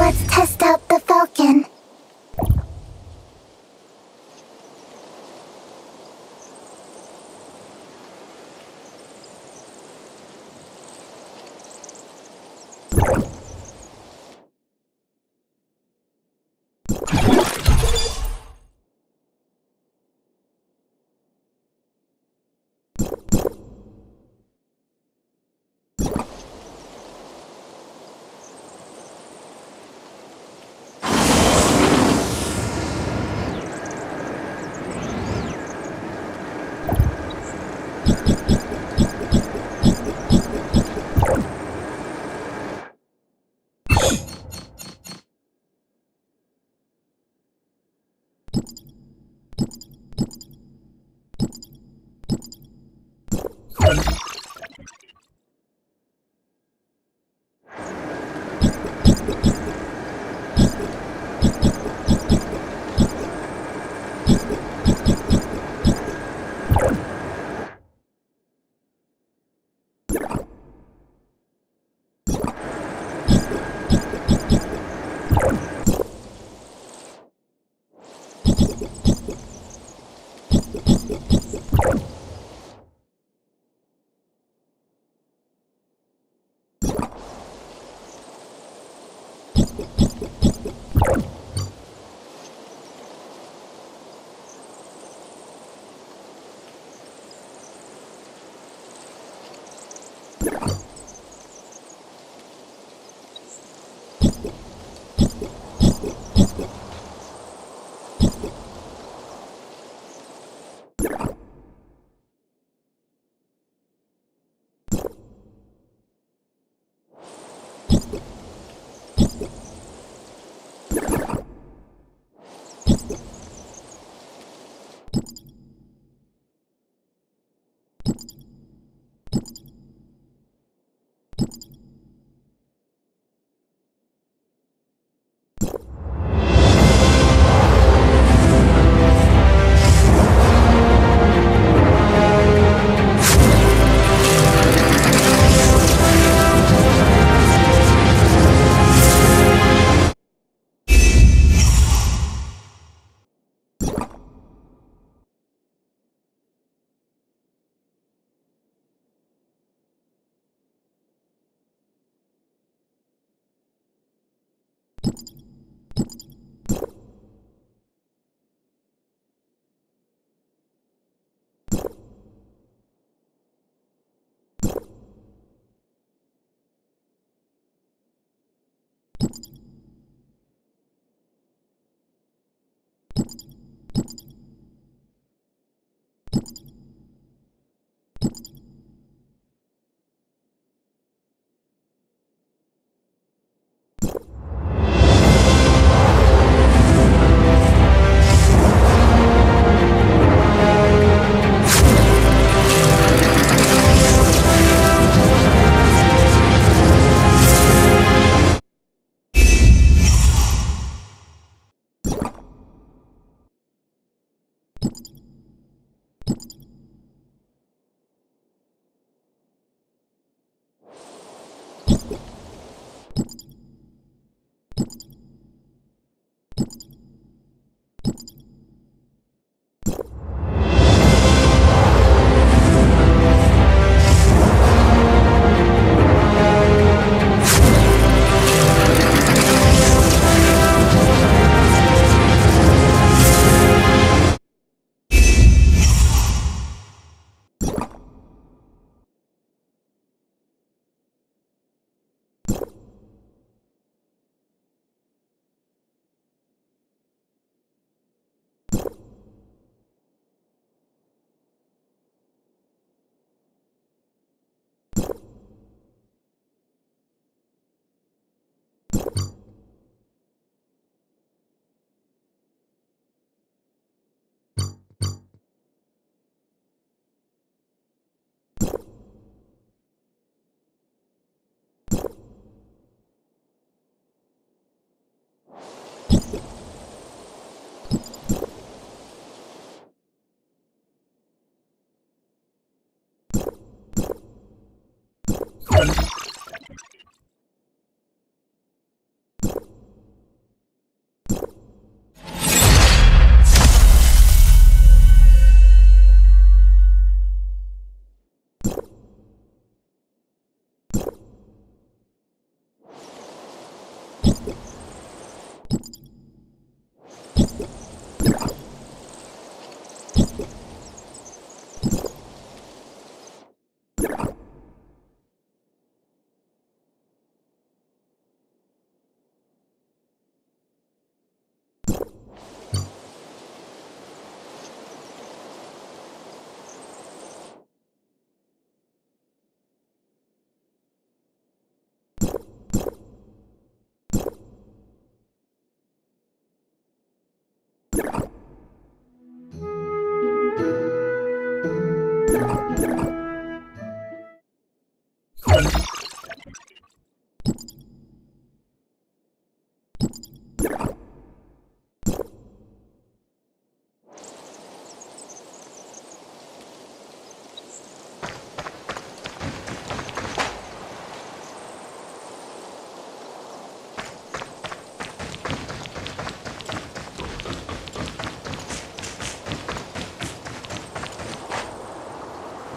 Let's test out the Falcon.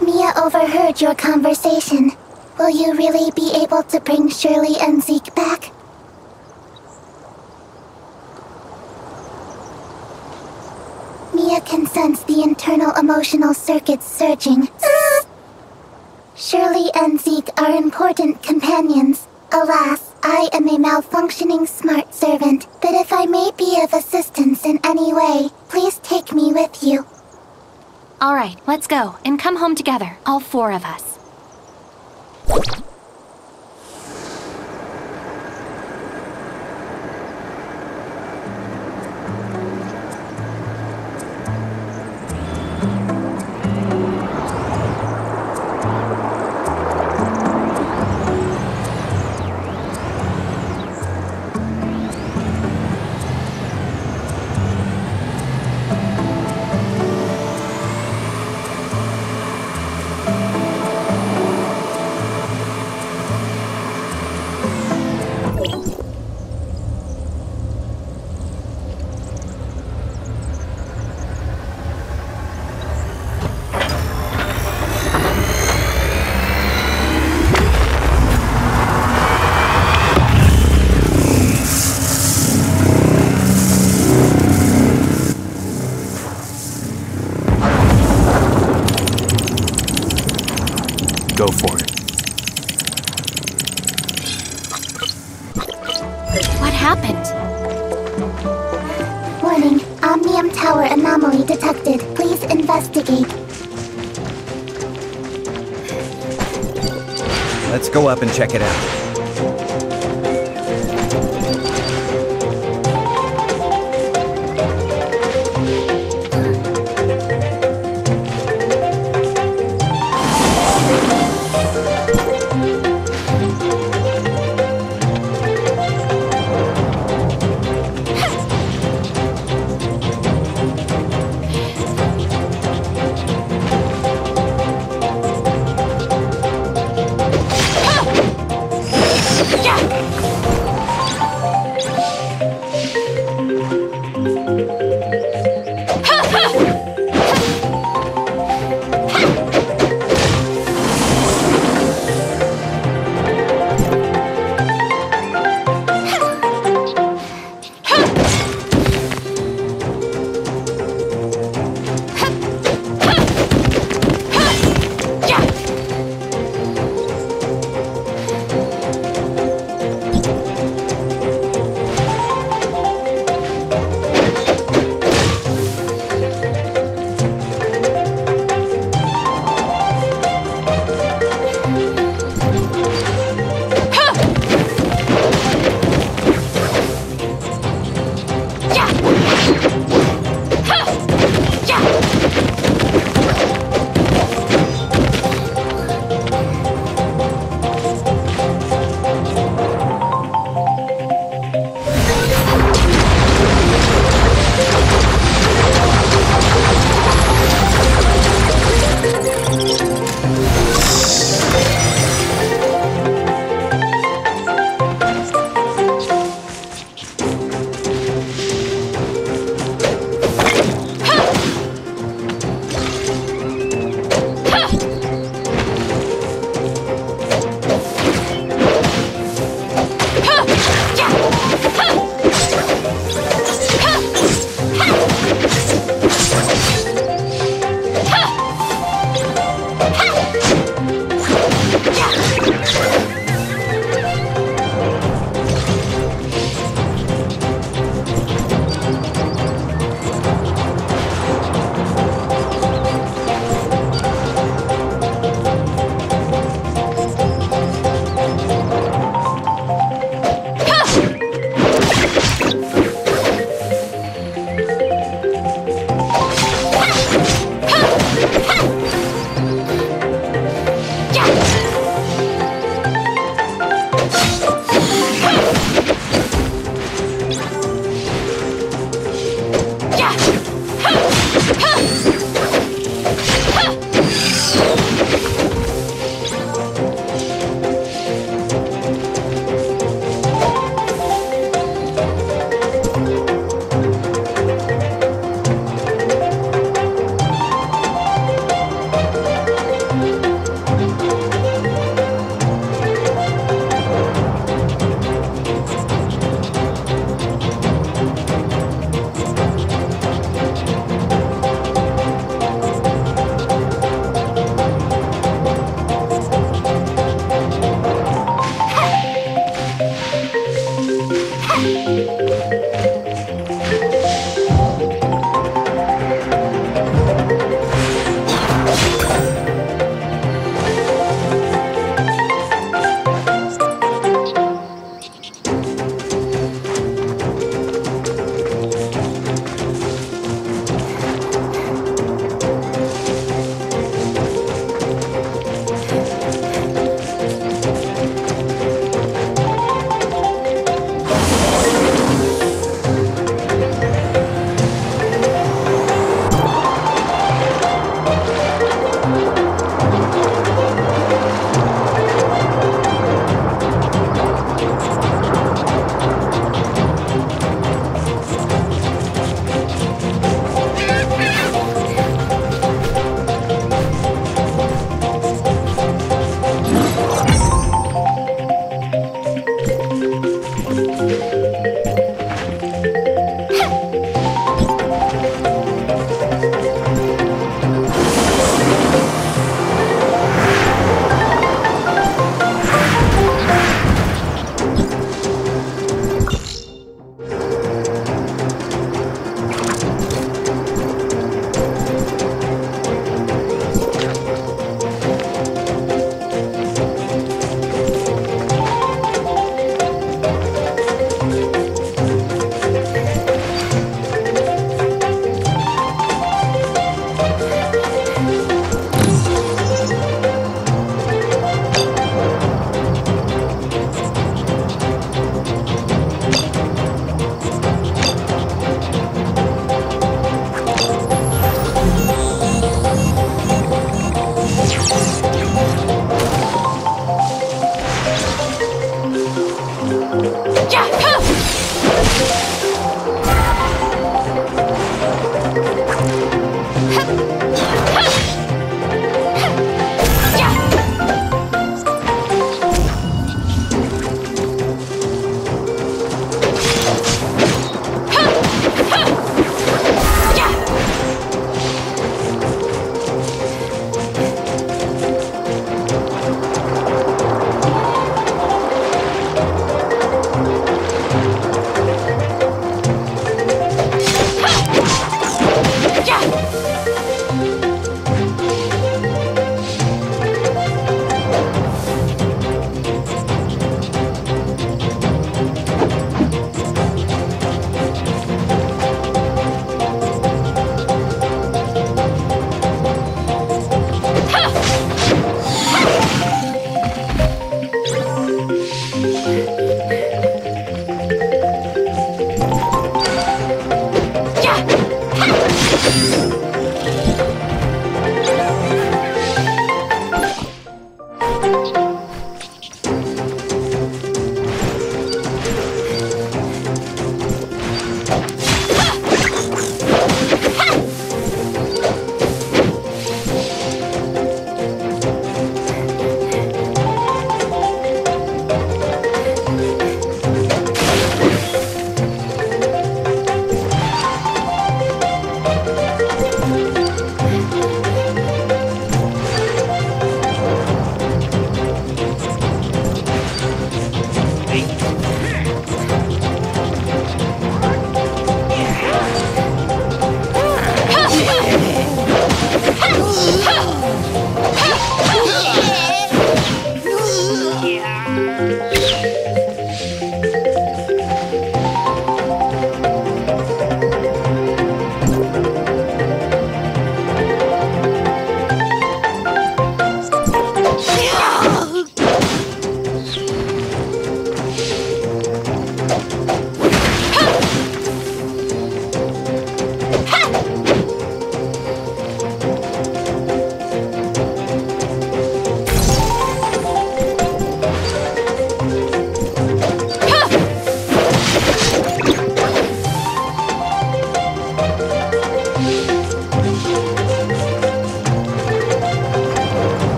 Mia overheard your conversation. Will you really be able to bring Shirley and Zeke back? Mia can sense the internal emotional circuits surging. Shirley and Zeke are important companions. Alas, I am a malfunctioning smart servant, but if I may be of assistance in any way, please take me with you. All right, let's go, and come home together, all four of us. Go for it. What happened? Warning, Omnium Tower anomaly detected. Please investigate. Let's go up and check it out. Yeah!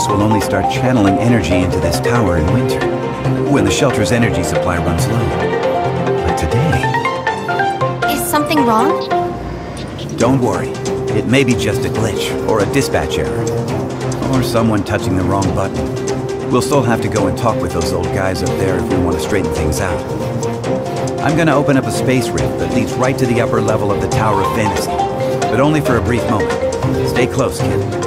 force will only start channeling energy into this tower in winter, when the shelter's energy supply runs low. But today... Is something wrong? Don't worry. It may be just a glitch, or a dispatch error, or someone touching the wrong button. We'll still have to go and talk with those old guys up there if we want to straighten things out. I'm gonna open up a space rift that leads right to the upper level of the Tower of Fantasy, but only for a brief moment. Stay close, kid.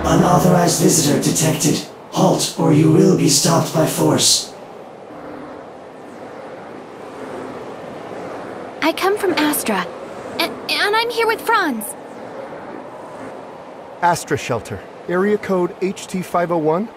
Unauthorized visitor detected. Halt, or you will be stopped by force. I come from Astra, and I'm here with Franz. Astra Shelter. Area code HT501.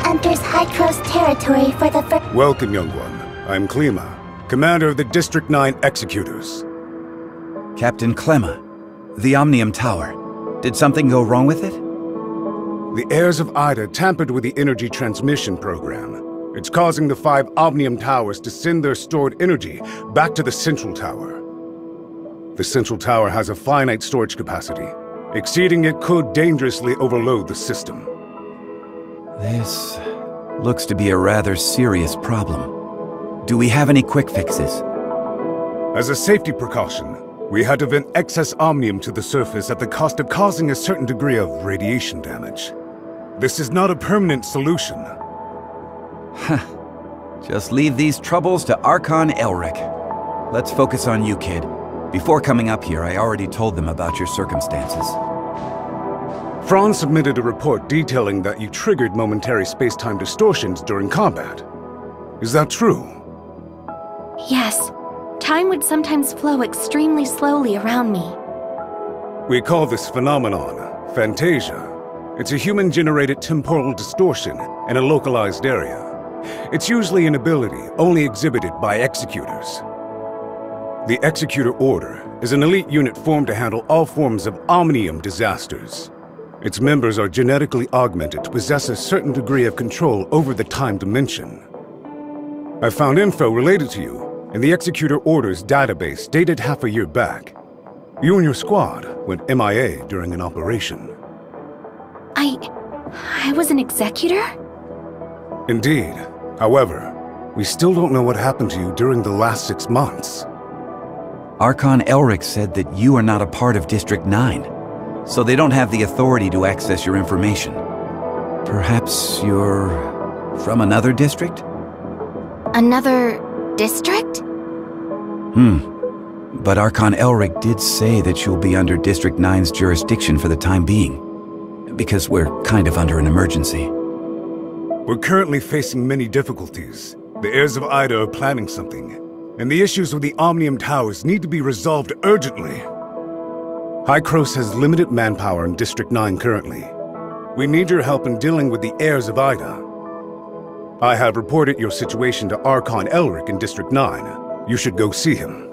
Enters High Coast territory for the first... Welcome, young one. I'm Klima, commander of the District 9 Executors. Captain Clemma, the Omnium Tower. Did something go wrong with it? The heirs of Ida tampered with the energy transmission program. It's causing the 5 Omnium Towers to send their stored energy back to the Central Tower. The Central Tower has a finite storage capacity. Exceeding it could dangerously overload the system. This looks to be a rather serious problem. Do we have any quick fixes? As a safety precaution, we had to vent excess omnium to the surface at the cost of causing a certain degree of radiation damage. This is not a permanent solution. Just leave these troubles to Archon Elric. Let's focus on you, kid. Before coming up here, I already told them about your circumstances. Franz submitted a report detailing that you triggered momentary space-time distortions during combat. Is that true? Yes. Time would sometimes flow extremely slowly around me. We call this phenomenon Phantasia. It's a human-generated temporal distortion in a localized area. It's usually an ability only exhibited by executors. The Executor Order is an elite unit formed to handle all forms of omnium disasters. Its members are genetically augmented to possess a certain degree of control over the time dimension. I found info related to you in the Executor Order's database dated half a year back. You and your squad went MIA during an operation. I was an executor? Indeed. However, we still don't know what happened to you during the last 6 months. Archon Elric said that you are not a part of District 9. So they don't have the authority to access your information. Perhaps you're from another district? Another district? But Archon Elric did say that you'll be under District 9's jurisdiction for the time being. because we're kind of under an emergency. We're currently facing many difficulties. The heirs of Ida are planning something, and the issues with the Omnium Towers need to be resolved urgently. Hycros has limited manpower in District 9 currently. We need your help in dealing with the heirs of Ida. I have reported your situation to Archon Elric in District 9. You should go see him.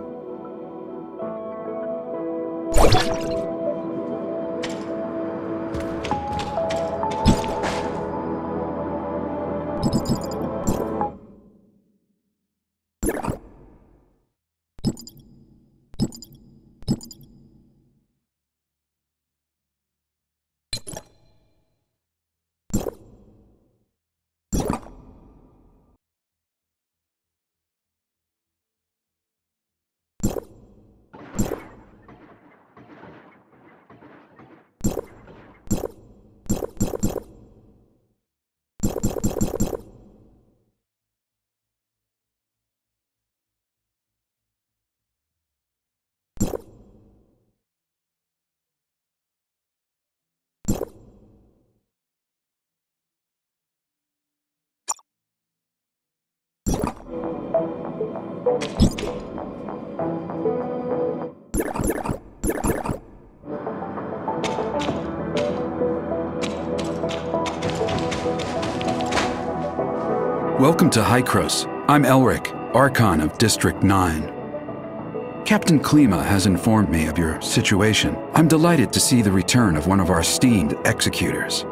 Welcome to Hycros. I'm Elric, Archon of District 9. Captain Klima has informed me of your situation. I'm delighted to see the return of one of our esteemed executors.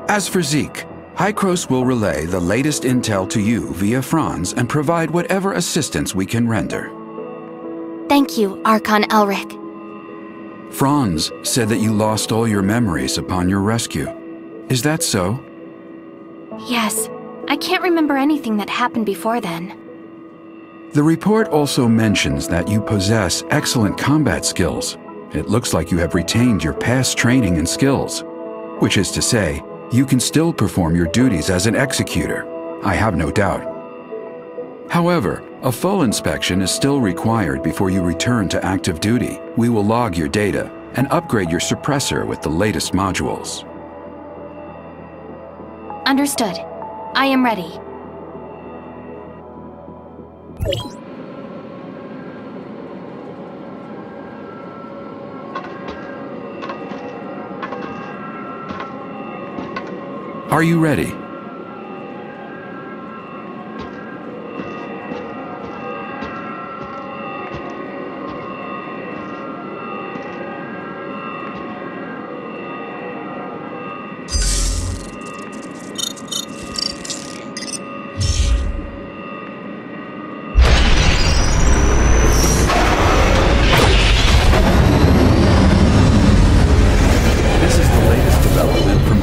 As for Zeke, Hycros will relay the latest intel to you via Franz and provide whatever assistance we can render. Thank you, Archon Elric. Franz said that you lost all your memories upon your rescue. Is that so? Yes. I can't remember anything that happened before then. The report also mentions that you possess excellent combat skills. It looks like you have retained your past training and skills, which is to say, you can still perform your duties as an executor. I have no doubt. However, a full inspection is still required before you return to active duty. We will log your data and upgrade your suppressor with the latest modules. Understood. I am ready. Are you ready?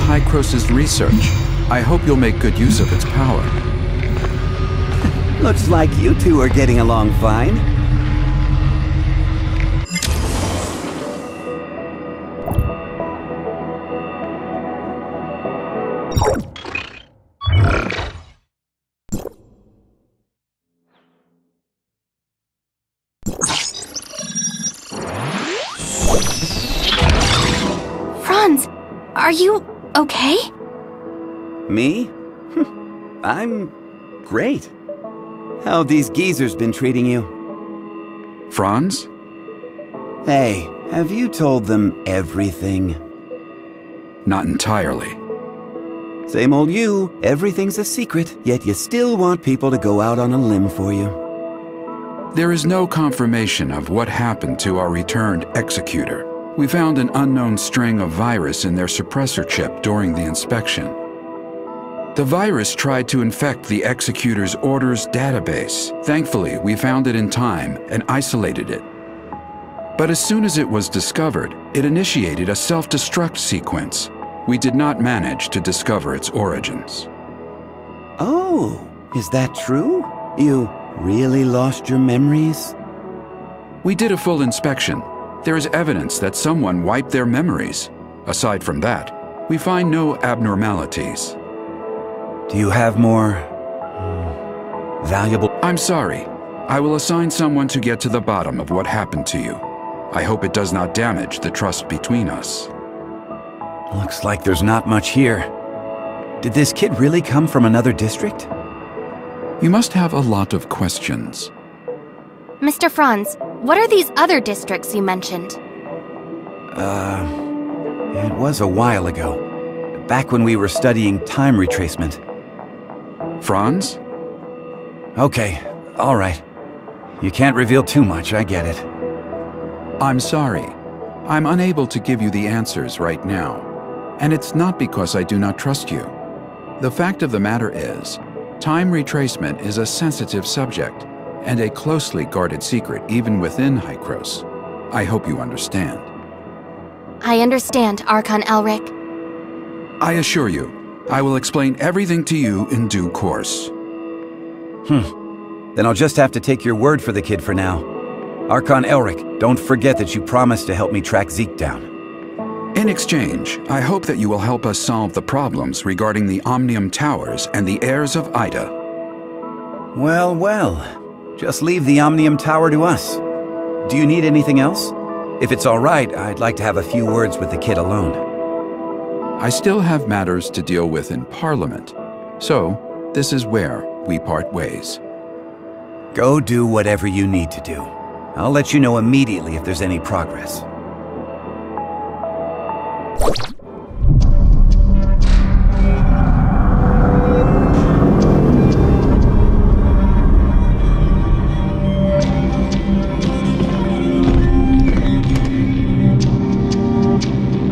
Hycros' research. I hope you'll make good use of its power. Looks like you two are getting along fine. Franz, are you okay? Me? I'm great. How have these geezers been treating you? Franz? Hey, have you told them everything? Not entirely. Same old you. Everything's a secret, yet you still want people to go out on a limb for you. There is no confirmation of what happened to our returned executor. We found an unknown string of virus in their suppressor chip during the inspection. The virus tried to infect the executor's orders database. Thankfully, we found it in time and isolated it. But as soon as it was discovered, it initiated a self-destruct sequence. We did not manage to discover its origins. Oh, is that true? You really lost your memories? We did a full inspection. There is evidence that someone wiped their memories. Aside from that, we find no abnormalities. Do you have more valuable... I'm sorry. I will assign someone to get to the bottom of what happened to you. I hope it does not damage the trust between us. Looks like there's not much here. Did this kid really come from another district? You must have a lot of questions. Mr. Franz, what are these other districts you mentioned? It was a while ago. Back when we were studying time retracement. Franz? Okay, all right. You can't reveal too much, I get it. I'm sorry. I'm unable to give you the answers right now. And it's not because I do not trust you. The fact of the matter is, time retracement is a sensitive subject and a closely guarded secret even within Hykros. I hope you understand. I understand, Archon Elric. I assure you, I will explain everything to you in due course. Then I'll just have to take your word for the kid for now. Archon Elric, don't forget that you promised to help me track Zeke down. In exchange, I hope that you will help us solve the problems regarding the Omnium Towers and the heirs of Ida. Well, well. Just leave the Omnium Tower to us. Do you need anything else? If it's all right, I'd like to have a few words with the kid alone. I still have matters to deal with in Parliament, so this is where we part ways. Go do whatever you need to do. I'll let you know immediately if there's any progress.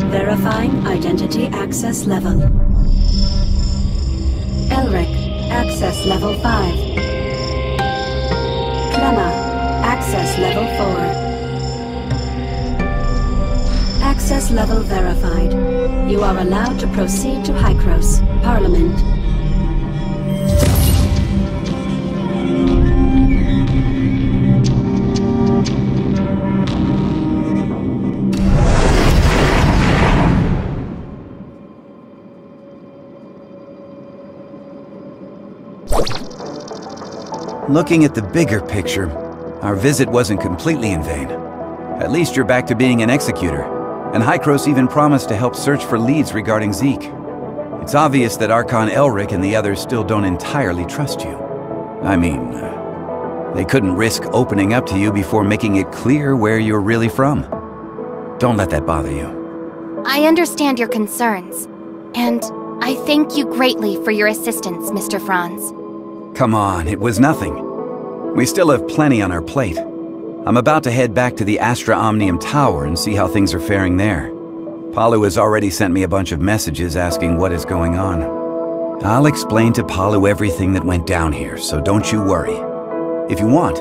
Verifying identity access level. Elric, access level 5. Clemma, access level 4. Access level verified. You are allowed to proceed to Hykros, Parliament. Looking at the bigger picture, our visit wasn't completely in vain. At least you're back to being an executor, and Hykros even promised to help search for leads regarding Zeke. It's obvious that Archon Elric and the others still don't entirely trust you. I mean, they couldn't risk opening up to you before making it clear where you're really from. Don't let that bother you. I understand your concerns, and I thank you greatly for your assistance, Mr. Franz. Come on, it was nothing. We still have plenty on our plate. I'm about to head back to the Astra Omnium Tower and see how things are faring there. Palu has already sent me a bunch of messages asking what is going on. I'll explain to Palu everything that went down here, so don't you worry. If you want,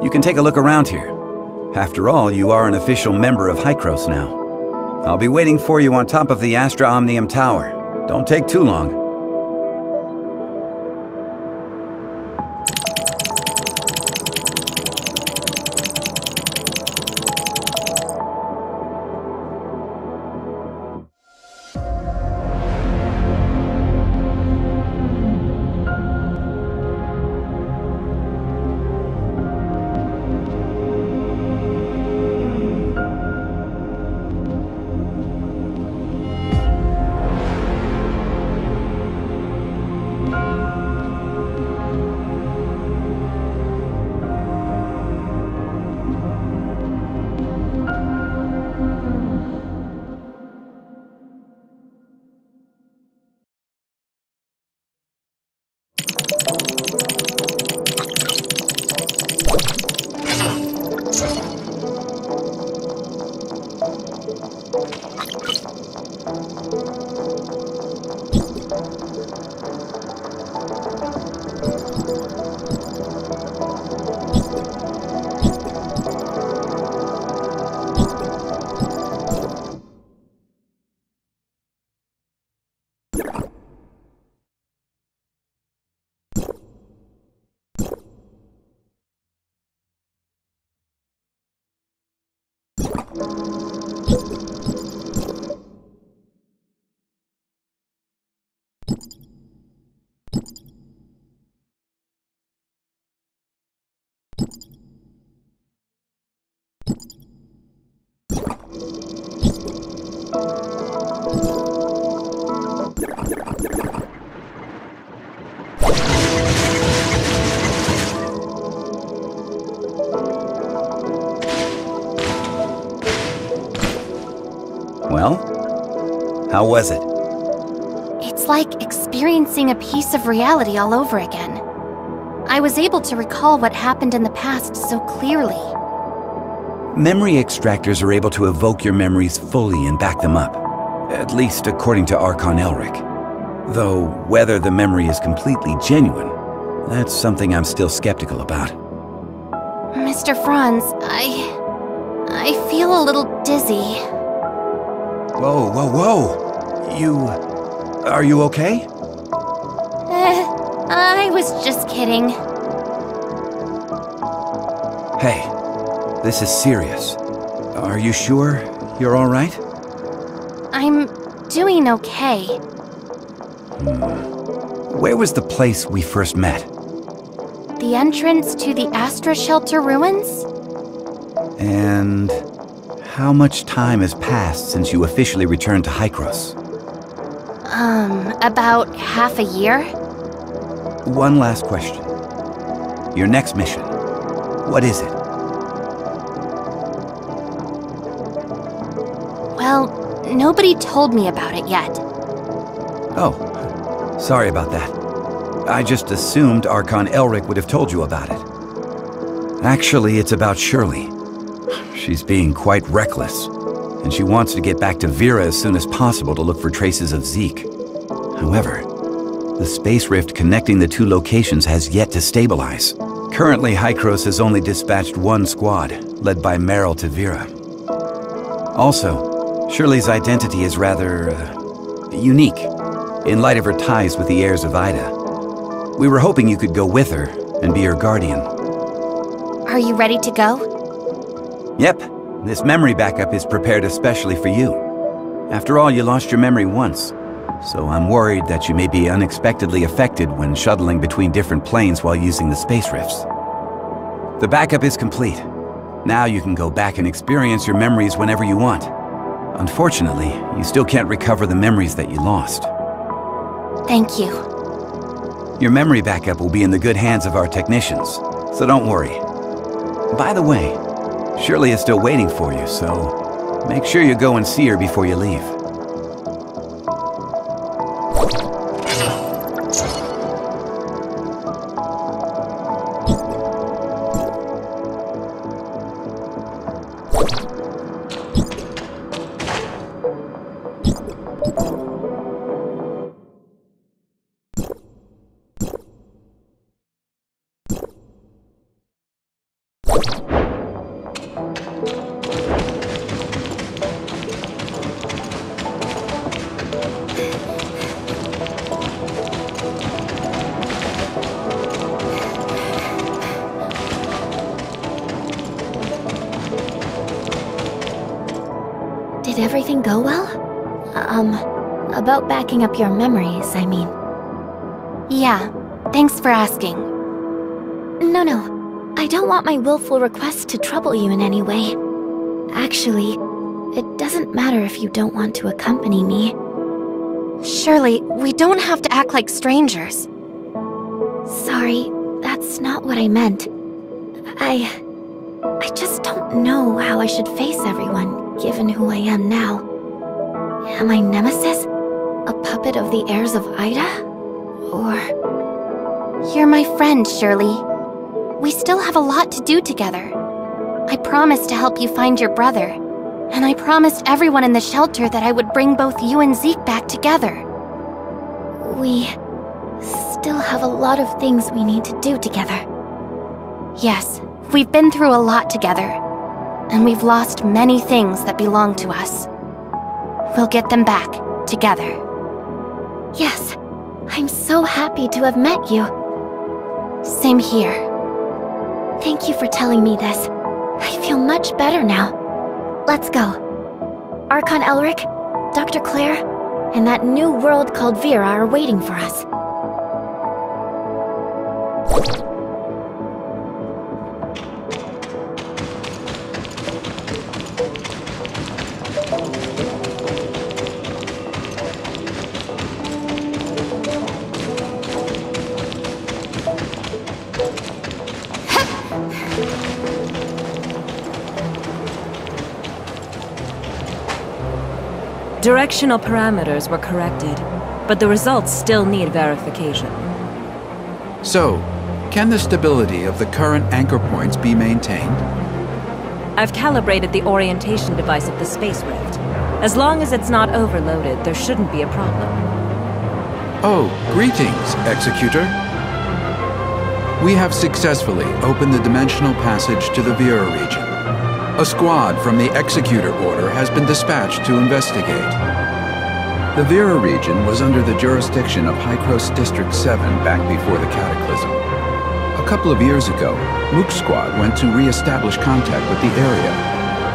you can take a look around here. After all, you are an official member of Hykros now. I'll be waiting for you on top of the Astra Omnium Tower. Don't take too long. Well? How was it? It's like experiencing a piece of reality all over again. I was able to recall what happened in the past so clearly. Memory extractors are able to evoke your memories fully and back them up. At least according to Archon Elric. Though, whether the memory is completely genuine, that's something I'm still skeptical about. Mr. Franz, I feel a little dizzy. Whoa, whoa, whoa! Are you okay? I was just kidding. Hey, this is serious. Are you sure you're all right? I'm doing okay. Where was the place we first met? The entrance to the Astra Shelter ruins? And how much time has passed since you officially returned to Hykros? About half a year? One last question. Your next mission, what is it? Well, nobody told me about it yet. Oh, sorry about that. I just assumed Archon Elric would have told you about it. Actually, it's about Shirley. She's being quite reckless, and she wants to get back to Vera as soon as possible to look for traces of Zeke. However, the space rift connecting the two locations has yet to stabilize. Currently, Hykros has only dispatched one squad, led by Meryl to Vera. Also, Shirley's identity is rather, unique, in light of her ties with the heirs of Ida. We were hoping you could go with her and be her guardian. Are you ready to go? Yep, this memory backup is prepared especially for you. After all, you lost your memory once, so I'm worried that you may be unexpectedly affected when shuttling between different planes while using the space rifts. The backup is complete. Now you can go back and experience your memories whenever you want. Unfortunately, you still can't recover the memories that you lost. Thank you. Your memory backup will be in the good hands of our technicians, so don't worry. By the way, Shirley is still waiting for you, so make sure you go and see her before you leave. Did everything go well? About backing up your memories, I mean. Yeah, thanks for asking. No. I don't want my willful request to trouble you in any way. Actually, it doesn't matter if you don't want to accompany me. Shirley, we don't have to act like strangers. Sorry, that's not what I meant. I just don't know how I should face everyone, given who I am now. Am I Nemesis? A puppet of the heirs of Ida? Or... You're my friend, Shirley. We still have a lot to do together. I promised to help you find your brother, and I promised everyone in the shelter that I would bring both you and Zeke back together. We still have a lot of things we need to do together. Yes, we've been through a lot together, and we've lost many things that belong to us. We'll get them back, together. Yes, I'm so happy to have met you. Same here. Thank you for telling me this. I feel much better now. Let's go. Archon Elric, Dr. Claire, and that new world called Vera are waiting for us. Directional parameters were corrected, but the results still need verification. So, can the stability of the current anchor points be maintained? I've calibrated the orientation device of the Space Rift. As long as it's not overloaded, there shouldn't be a problem. Oh, greetings, Executor. We have successfully opened the dimensional passage to the Vera region. A squad from the Executor Order has been dispatched to investigate. The Vera region was under the jurisdiction of Hycros District 7 back before the Cataclysm. A couple of years ago, Mook's squad went to re-establish contact with the area.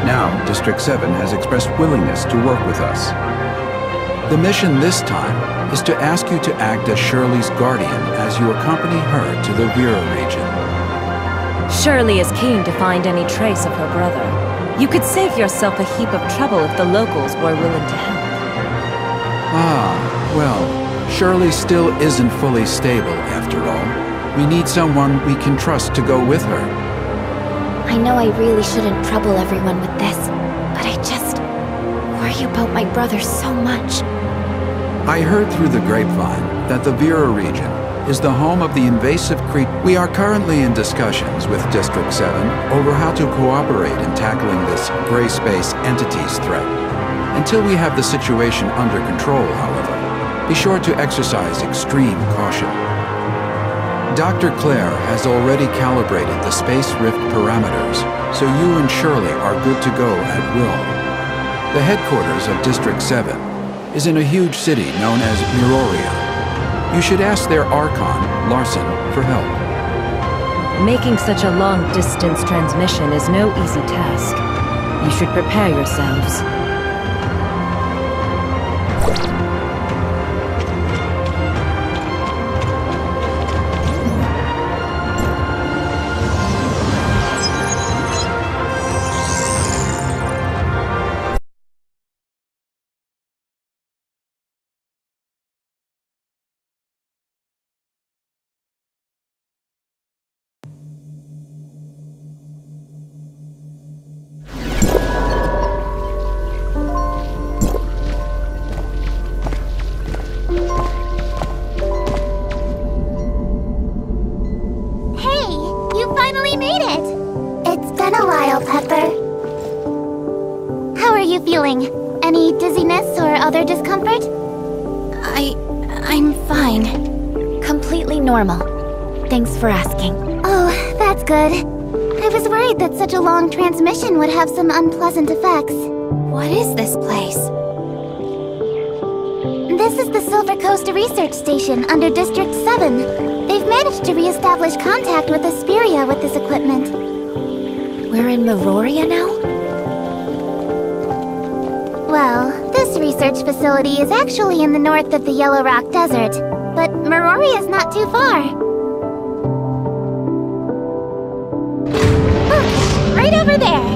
Now, District 7 has expressed willingness to work with us. The mission this time is to ask you to act as Shirley's guardian as you accompany her to the Vera region. Shirley is keen to find any trace of her brother. You could save yourself a heap of trouble if the locals were willing to help. Ah, well, Shirley still isn't fully stable after all. We need someone we can trust to go with her. I know I really shouldn't trouble everyone with this, but I just worry about my brother so much. I heard through the grapevine that the Vera region is the home of the invasive creature. We are currently in discussions with District 7 over how to cooperate in tackling this gray space entities threat. Until we have the situation under control, however, be sure to exercise extreme caution. Dr. Claire has already calibrated the Space Rift parameters, so you and Shirley are good to go at will. The headquarters of District 7 is in a huge city known as Miroria. You should ask their Archon, Larson, for help. Making such a long-distance transmission is no easy task. You should prepare yourselves. Any dizziness or other discomfort? I'm fine. Completely normal. Thanks for asking. Oh, that's good. I was worried that such a long transmission would have some unpleasant effects. What is this place? This is the Silver Coast Research Station under District 7. They've managed to re-establish contact with Asperia with this equipment. We're in Miroria now? Well, this research facility is actually in the north of the Yellow Rock Desert, but Miroria's not too far. Look, right over there.